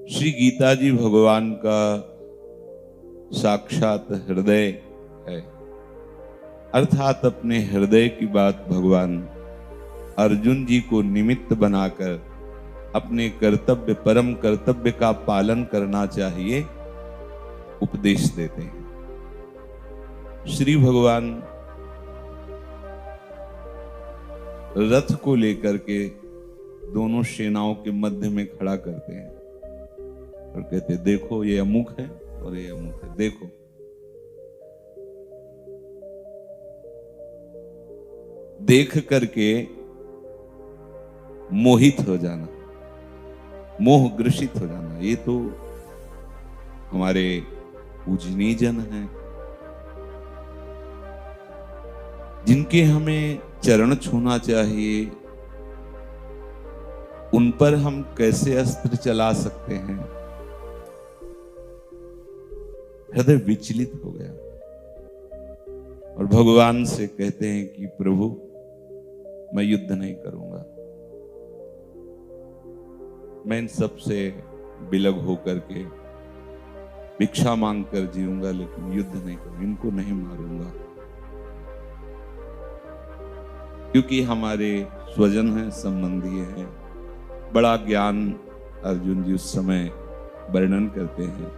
श्री गीता जी भगवान का साक्षात हृदय है, अर्थात अपने हृदय की बात भगवान अर्जुन जी को निमित्त बनाकर अपने कर्तव्य, परम कर्तव्य का पालन करना चाहिए, उपदेश देते हैं। श्री भगवान रथ को लेकर के दोनों सेनाओं के मध्य में खड़ा करते हैं और कहते, देखो ये अमुक है और ये अमुक है, देखो। देख करके मोहित हो जाना, मोह ग्रसित हो जाना, ये तो हमारे पूजनीय जन हैं, जिनके हमें चरण छूना चाहिए, उन पर हम कैसे अस्त्र चला सकते हैं। हृदय विचलित हो गया और भगवान से कहते हैं कि प्रभु मैं युद्ध नहीं करूंगा, मैं इन सब से बिलग होकर के भिक्षा मांग कर जीऊंगा, लेकिन युद्ध नहीं करूंगा, इनको नहीं मारूंगा, क्योंकि हमारे स्वजन हैं, संबंधी हैं। बड़ा ज्ञान अर्जुन जी उस समय वर्णन करते हैं।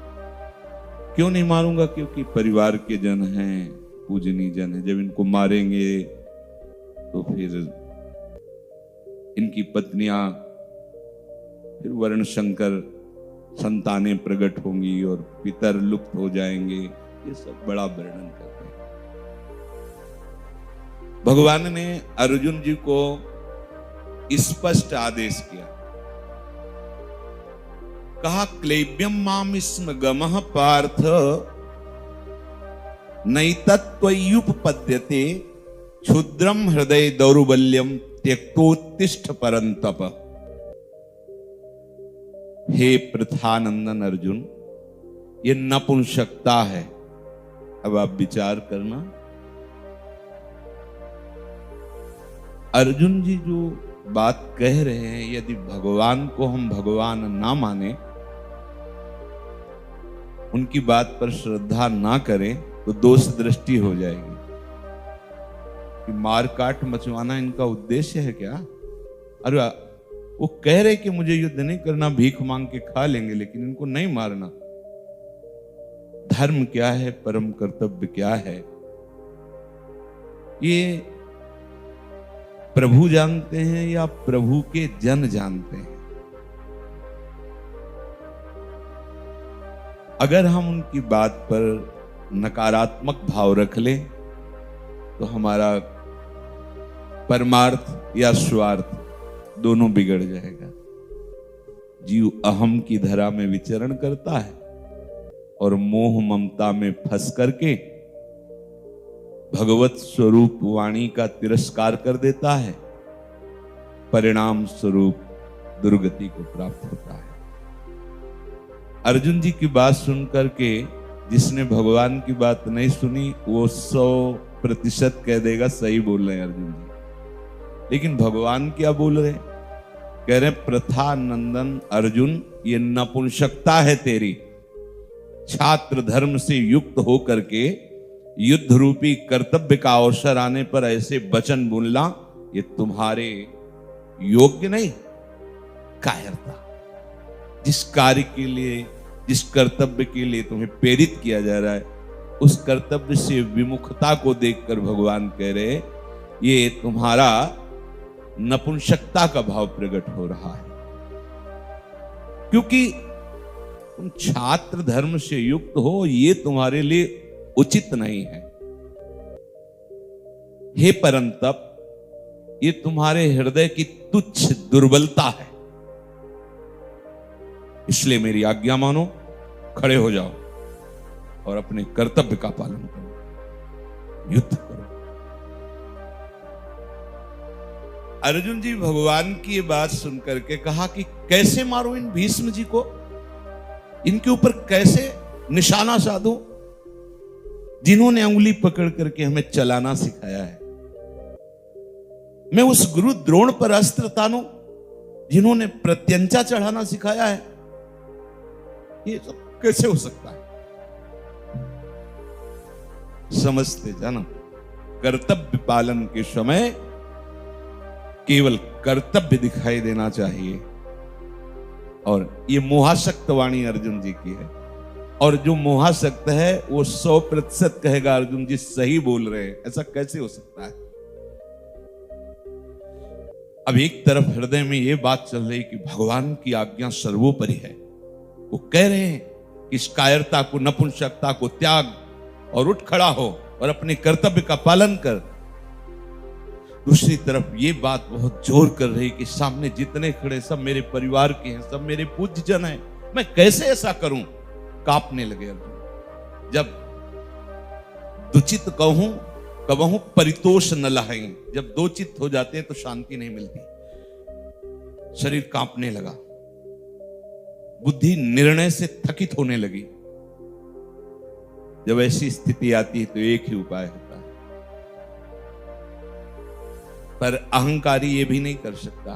क्यों नहीं मारूंगा? क्योंकि परिवार के जन हैं, पूजनीय जन हैं, जब इनको मारेंगे तो फिर इनकी पत्नियां, फिर वर्ण शंकर संतानें प्रकट होंगी और पितर लुप्त हो जाएंगे। ये सब बड़ा वर्णन करते हैं। भगवान ने अर्जुन जी को स्पष्ट आदेश किया, कहा क्लेब्यम माम स्म गमः पार्थ नैतत्त्वयुपपद्यते क्षुद्रम हृदय दौर्बल्यम त्यक्तोत्तिष्ठ परंतप। हे प्रथानंदन अर्जुन, ये नपुंसकता है। अब आप विचार करना, अर्जुन जी जो बात कह रहे हैं, यदि भगवान को हम भगवान ना माने, उनकी बात पर श्रद्धा ना करें, तो दोष दृष्टि हो जाएगी कि मार काट मचवाना इनका उद्देश्य है क्या? अरे वो कह रहे कि मुझे युद्ध नहीं करना, भीख मांग के खा लेंगे, लेकिन इनको नहीं मारना। धर्म क्या है, परम कर्तव्य क्या है, ये प्रभु जानते हैं या प्रभु के जन जानते हैं। अगर हम उनकी बात पर नकारात्मक भाव रख लें तो हमारा परमार्थ या स्वार्थ दोनों बिगड़ जाएगा। जीव अहम की धरा में विचरण करता है और मोह ममता में फंस करके भगवत स्वरूप वाणी का तिरस्कार कर देता है, परिणाम स्वरूप दुर्गति को प्राप्त होता है। अर्जुन जी की बात सुनकर के जिसने भगवान की बात नहीं सुनी, वो 100% कह देगा सही बोल रहे हैं अर्जुन जी। लेकिन भगवान क्या बोल रहे? कह रहे प्रथा नंदन अर्जुन, ये नपुंसकता है तेरी। छात्र धर्म से युक्त होकर के युद्ध रूपी कर्तव्य का अवसर आने पर ऐसे वचन बोलना, ये तुम्हारे योग्य नहीं। कायरता। जिस कार्य के लिए, जिस कर्तव्य के लिए तुम्हें प्रेरित किया जा रहा है, उस कर्तव्य से विमुखता को देखकर भगवान कह रहे, ये तुम्हारा नपुंसकता का भाव प्रकट हो रहा है, क्योंकि तुम छात्र धर्म से युक्त हो, ये तुम्हारे लिए उचित नहीं है। हे परंतप, ये तुम्हारे हृदय की तुच्छ दुर्बलता है, इसलिए मेरी आज्ञा मानो, खड़े हो जाओ और अपने कर्तव्य का पालन करो, युद्ध करो। अर्जुन जी भगवान की ये बात सुनकर के कहा कि कैसे मारूं इन भीष्म जी को, इनके ऊपर कैसे निशाना साधूं, जिन्होंने उंगली पकड़ करके हमें चलाना सिखाया है। मैं उस गुरु द्रोण पर अस्त्र तानूं जिन्होंने प्रत्यंचा चढ़ाना सिखाया है। ये सब कैसे हो सकता है? समझते जाना, कर्तव्य पालन के समय केवल कर्तव्य दिखाई देना चाहिए। और ये मोहासक्त वाणी अर्जुन जी की है। और जो मोहासक्त है वो 100% कहेगा अर्जुन जी सही बोल रहे हैं। ऐसा कैसे हो सकता है? अब एक तरफ हृदय में ये बात चल रही कि भगवान की आज्ञा सर्वोपरि है, वो कह रहे हैं कि इस कायरता को, नपुंसकता को त्याग और उठ खड़ा हो और अपने कर्तव्य का पालन कर। दूसरी तरफ ये बात बहुत जोर कर रही कि सामने जितने खड़े सब मेरे परिवार के हैं, सब मेरे पूज्य जन हैं, मैं कैसे ऐसा करूं? कांपने लगे अर्जुन। जब दुचित कबहू परितोष न लहाई, जब दो चित्त हो जाते हैं तो शांति नहीं मिलती। शरीर कांपने लगा, बुद्धि निर्णय से थकित होने लगी। जब ऐसी स्थिति आती है तो एक ही उपाय होता है, पर अहंकारी ये भी नहीं कर सकता।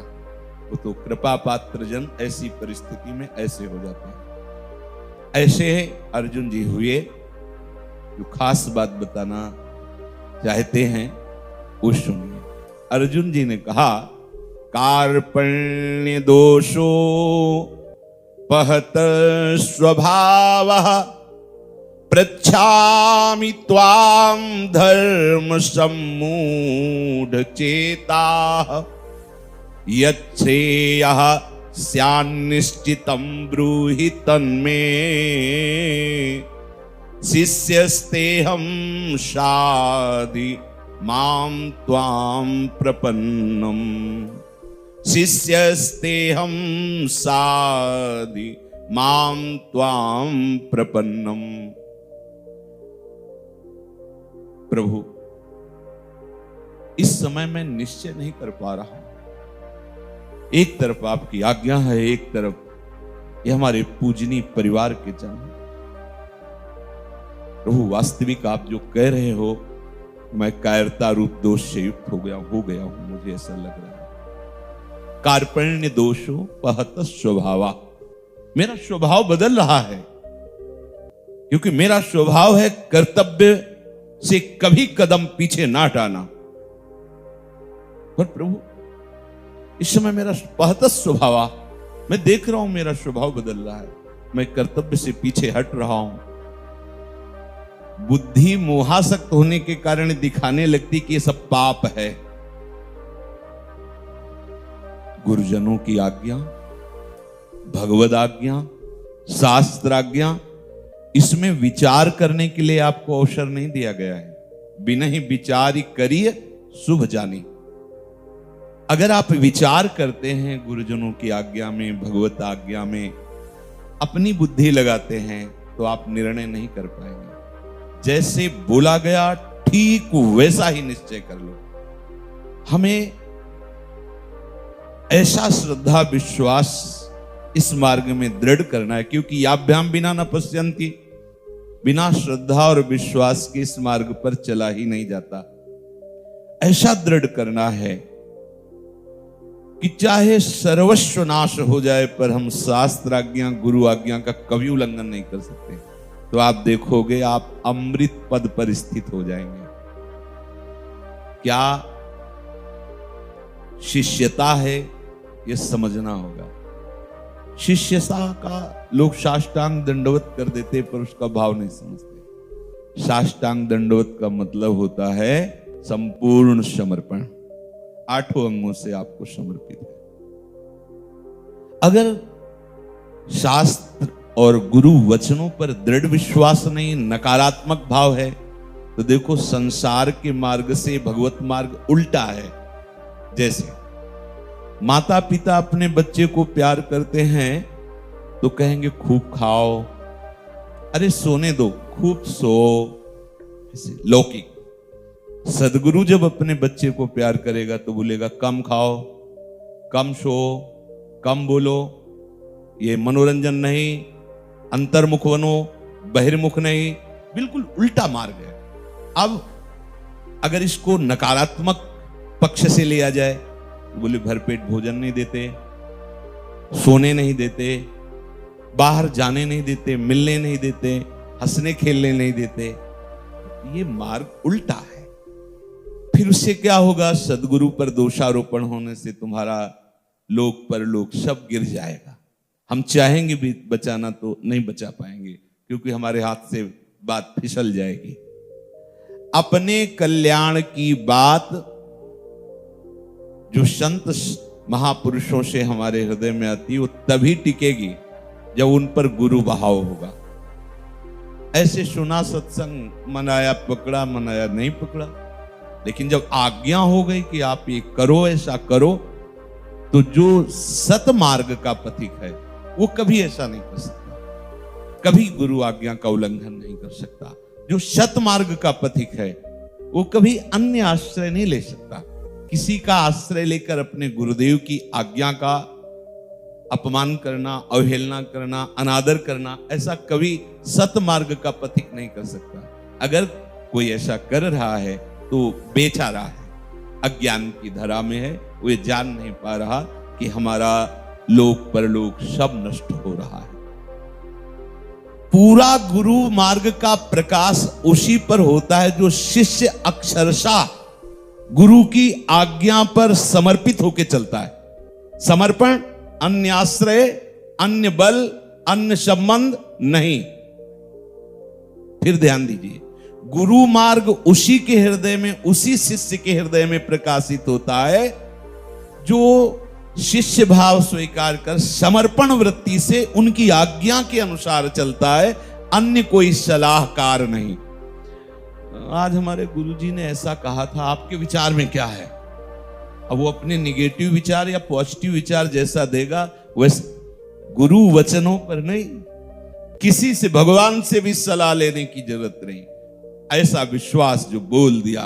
वो तो कृपा पात्र जन ऐसी परिस्थिति में ऐसे हो जाते हैं। ऐसे अर्जुन जी हुए। जो खास बात बताना चाहते हैं वो सुनिए। अर्जुन जी ने कहा, कार्पण्य दोषो पहत स्वभावः पृच्छामि त्वां धर्म सम्मूढ़ चेताः यच्छ्रेयः स्यान्निश्चितं ब्रूहि तन्मे शिष्यस्तेऽहं शाधि मां त्वां प्रपन्नम्। शिष्यस्तेऽहं साधि मां त्वां प्रपन्नम्। प्रभु, इस समय मैं निश्चय नहीं कर पा रहा। एक तरफ आपकी आज्ञा है, एक तरफ ये हमारे पूजनीय परिवार के जन। प्रभु, वास्तविक आप जो कह रहे हो, मैं कायरता रूप दोष से युक्त हो गया हूं, मुझे ऐसा लग रहा है। कार्पण्य दोषो पहत स्वभावा, मेरा स्वभाव बदल रहा है, क्योंकि मेरा स्वभाव है कर्तव्य से कभी कदम पीछे ना हटाना। पर प्रभु, इस समय मेरा पहत स्वभाव, मैं देख रहा हूं मेरा स्वभाव बदल रहा है, मैं कर्तव्य से पीछे हट रहा हूं। बुद्धि मोहासक्त होने के कारण दिखाने लगती कि ये सब पाप है। गुरुजनों की आज्ञा, भगवद आज्ञा, शास्त्र आज्ञा, इसमें विचार करने के लिए आपको अवसर नहीं दिया गया है। बिना ही विचार करिए शुभ जानी। अगर आप विचार करते हैं गुरुजनों की आज्ञा में, भगवत आज्ञा में, अपनी बुद्धि लगाते हैं, तो आप निर्णय नहीं कर पाएंगे। जैसे बोला गया ठीक वैसा ही निश्चय कर लो। हमें ऐसा श्रद्धा विश्वास इस मार्ग में दृढ़ करना है, क्योंकि याभ्याम बिना न पश्यन्ति, बिना श्रद्धा और विश्वास के इस मार्ग पर चला ही नहीं जाता। ऐसा दृढ़ करना है कि चाहे सर्वस्व नाश हो जाए, पर हम शास्त्र आज्ञा, गुरु आज्ञा का कभी उल्लंघन नहीं कर सकते। तो आप देखोगे आप अमृत पद पर स्थित हो जाएंगे। क्या शिष्यता है, यह समझना होगा। शिष्यता का लोग साष्टांग दंडवत कर देते, पर उसका भाव नहीं समझते। साष्टांग दंडवत का मतलब होता है संपूर्ण समर्पण, 8 अंगों से आपको समर्पित है। अगर शास्त्र और गुरु वचनों पर दृढ़ विश्वास नहीं, नकारात्मक भाव है, तो देखो संसार के मार्ग से भगवत मार्ग उल्टा है। जैसे माता पिता अपने बच्चे को प्यार करते हैं तो कहेंगे खूब खाओ, अरे सोने दो, खूब सो, ऐसे लौकिक। सदगुरु जब अपने बच्चे को प्यार करेगा तो बोलेगा कम खाओ, कम सो, कम बोलो, ये मनोरंजन नहीं, अंतर्मुख बनो, बहिर्मुख नहीं। बिल्कुल उल्टा मार्ग है। अब अगर इसको नकारात्मक पक्ष से लिया जाए तो बोले भरपेट भोजन नहीं देते, सोने नहीं देते, बाहर जाने नहीं देते, मिलने नहीं देते, हंसने खेलने नहीं देते। ये मार्ग उल्टा है। फिर उससे क्या होगा? सदगुरु पर दोषारोपण होने से तुम्हारा लोक परलोक सब गिर जाएगा। हम चाहेंगे भी बचाना तो नहीं बचा पाएंगे, क्योंकि हमारे हाथ से बात फिसल जाएगी। अपने कल्याण की बात जो संत महापुरुषों से हमारे हृदय में आती है, वो तभी टिकेगी जब उन पर गुरु भाव होगा। ऐसे सुना सत्संग, मनाया पकड़ा, मनाया नहीं पकड़ा, लेकिन जब आज्ञा हो गई कि आप ये करो, ऐसा करो, तो जो सत मार्ग का पथिक है वो कभी ऐसा नहीं कर सकता, कभी गुरु आज्ञा का उल्लंघन नहीं कर सकता। जो सत मार्ग का पथिक है वो कभी अन्य आश्रय नहीं ले सकता। किसी का आश्रय लेकर अपने गुरुदेव की आज्ञा का अपमान करना, अवहेलना करना, अनादर करना, ऐसा कभी सत मार्ग का पथिक नहीं कर सकता। अगर कोई ऐसा कर रहा है तो बेचा रहा है, अज्ञान की धरा में है, वो ये जान नहीं पा रहा कि हमारा लोक परलोक सब नष्ट हो रहा है। पूरा गुरु मार्ग का प्रकाश उसी पर होता है जो शिष्य अक्षरशः गुरु की आज्ञा पर समर्पित होकर चलता है। समर्पण, अन्य आश्रय, अन्य बल, अन्य संबंध नहीं। फिर ध्यान दीजिए, गुरु मार्ग उसी के हृदय में, उसी शिष्य के हृदय में प्रकाशित होता है जो शिष्य भाव स्वीकार कर समर्पण वृत्ति से उनकी आज्ञा के अनुसार चलता है, अन्य कोई सलाहकार नहीं। आज हमारे गुरुजी ने ऐसा कहा था, आपके विचार में क्या है? अब वो अपने निगेटिव विचार या पॉजिटिव विचार जैसा देगा वैसे, गुरु वचनों पर नहीं, किसी से, भगवान से भी सलाह लेने की जरूरत नहीं। ऐसा विश्वास जो बोल दिया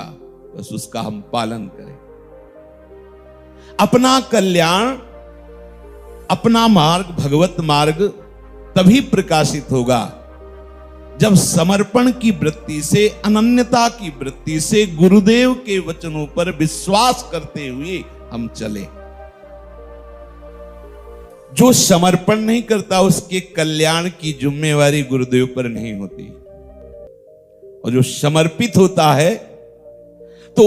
बस उसका हम पालन करें। अपना कल्याण, अपना मार्ग, भगवत मार्ग तभी प्रकाशित होगा जब समर्पण की वृत्ति से, अनन्यता की वृत्ति से गुरुदेव के वचनों पर विश्वास करते हुए हम चले। जो समर्पण नहीं करता उसके कल्याण की जिम्मेवारी गुरुदेव पर नहीं होती, और जो समर्पित होता है तो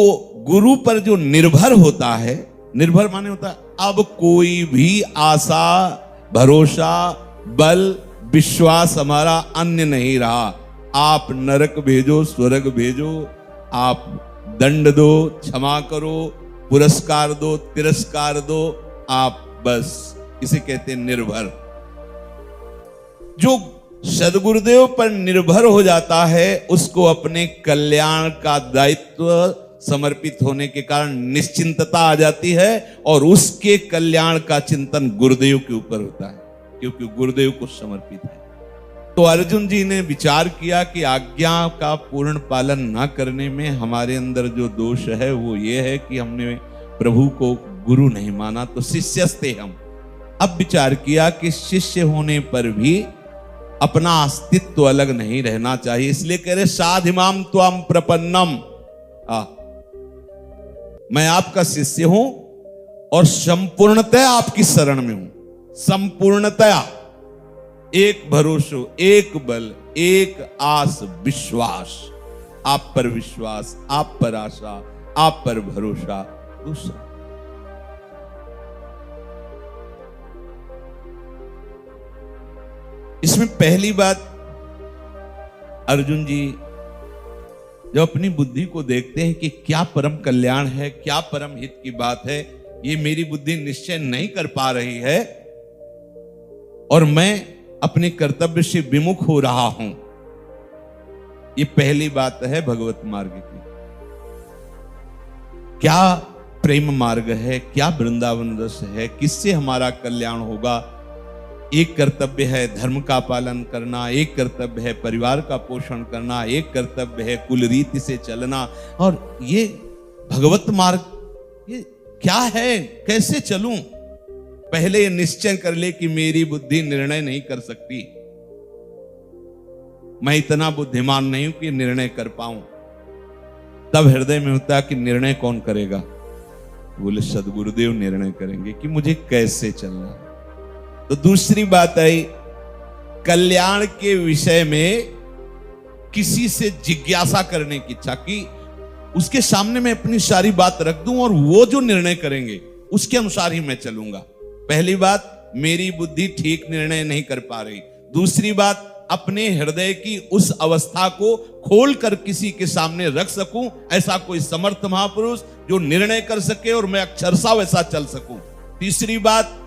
गुरु पर जो निर्भर होता है, निर्भर माने होता है अब कोई भी आशा, भरोसा, बल, विश्वास हमारा अन्य नहीं रहा। आप नरक भेजो, स्वर्ग भेजो, आप दंड दो, क्षमा करो, पुरस्कार दो, तिरस्कार दो, आप बस इसे कहते हैं निर्भर। जो सदगुरुदेव पर निर्भर हो जाता है उसको अपने कल्याण का दायित्व समर्पित होने के कारण निश्चिंतता आ जाती है, और उसके कल्याण का चिंतन गुरुदेव के ऊपर होता है, क्योंकि गुरुदेव को समर्पित है। तो अर्जुन जी ने विचार किया कि आज्ञा का पूर्ण पालन न करने में हमारे अंदर जो दोष है वो ये है कि हमने प्रभु को गुरु नहीं माना, तो शिष्यस्ते हम। अब विचार किया कि शिष्य होने पर भी अपना अस्तित्व अलग नहीं रहना चाहिए, इसलिए कह रहे साधिमाम त्वाम प्रपन्नम, मैं आपका शिष्य हूं और संपूर्णतया आपकी शरण में हूं। संपूर्णतया, एक भरोसा, एक बल, एक आस, विश्वास, आप पर विश्वास, आप पर आशा, आप पर भरोसा। दूसरा, इसमें पहली बात, अर्जुन जी जब अपनी बुद्धि को देखते हैं कि क्या परम कल्याण है, क्या परम हित की बात है, ये मेरी बुद्धि निश्चय नहीं कर पा रही है और मैं अपने कर्तव्य से विमुख हो रहा हूं, ये पहली बात है भगवत मार्ग की। क्या प्रेम मार्ग है, क्या वृंदावन रस है, किससे हमारा कल्याण होगा। एक कर्तव्य है धर्म का पालन करना, एक कर्तव्य है परिवार का पोषण करना, एक कर्तव्य है कुल रीति से चलना, और ये भगवत मार्ग ये क्या है, कैसे चलूं। पहले ये निश्चय कर ले कि मेरी बुद्धि निर्णय नहीं कर सकती, मैं इतना बुद्धिमान नहीं हूं कि निर्णय कर पाऊं। तब हृदय में होता है कि निर्णय कौन करेगा, बोले सदगुरुदेव निर्णय करेंगे कि मुझे कैसे चलना है। तो दूसरी बात आई कल्याण के विषय में किसी से जिज्ञासा करने की इच्छा की उसके सामने मैं अपनी सारी बात रख दूं और वो जो निर्णय करेंगे उसके अनुसार ही मैं चलूंगा। पहली बात, मेरी बुद्धि ठीक निर्णय नहीं कर पा रही। दूसरी बात, अपने हृदय की उस अवस्था को खोलकर किसी के सामने रख सकूं, ऐसा कोई समर्थ महापुरुष जो निर्णय कर सके और मैं अक्षरशः वैसा चल सकूं। तीसरी बात,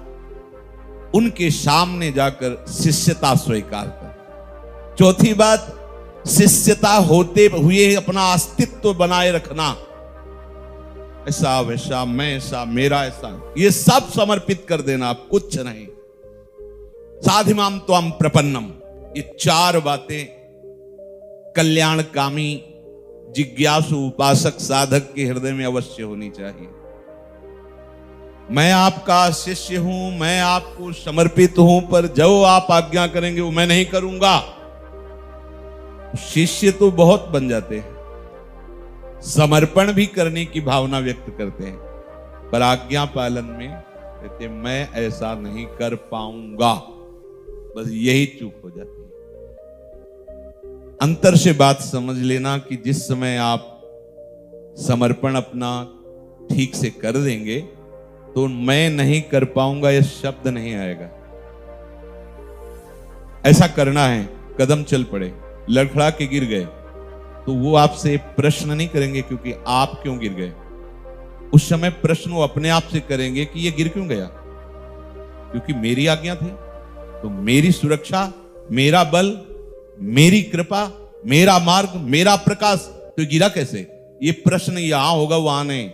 उनके सामने जाकर शिष्यता स्वीकार कर। चौथी बात, शिष्यता होते हुए अपना अस्तित्व बनाए रखना। ऐसा वैसा, मैं ऐसा, मेरा ऐसा, ये सब समर्पित कर देना, आप कुछ नहीं। साधिमाम त्वम प्रपन्नम, ये चार बातें कल्याणकामी जिज्ञासु उपासक साधक के हृदय में अवश्य होनी चाहिए। मैं आपका शिष्य हूं, मैं आपको समर्पित हूं, पर जो आप आज्ञा करेंगे वो मैं नहीं करूंगा। शिष्य तो बहुत बन जाते हैं, समर्पण भी करने की भावना व्यक्त करते हैं, पर आज्ञा पालन में कहते मैं ऐसा नहीं कर पाऊंगा। बस यही चूक हो जाती है। अंतर से बात समझ लेना कि जिस समय आप समर्पण अपना ठीक से कर देंगे तो मैं नहीं कर पाऊंगा यह शब्द नहीं आएगा। ऐसा करना है, कदम चल पड़े, लड़खड़ा के गिर गए तो वो आपसे प्रश्न नहीं करेंगे क्योंकि आप क्यों गिर गए। उस समय प्रश्न वो अपने आप से करेंगे कि ये गिर क्यों गया, क्योंकि मेरी आज्ञा थी। तो मेरी सुरक्षा, मेरा बल, मेरी कृपा, मेरा मार्ग, मेरा प्रकाश, तो गिरा कैसे? ये प्रश्न यहां होगा, वहां नहीं।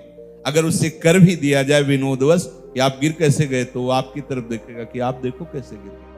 अगर उससे कर भी दिया जाए विनोदवश कि आप गिर कैसे गए, तो वो आपकी तरफ देखेगा कि आप देखो कैसे गिर गए।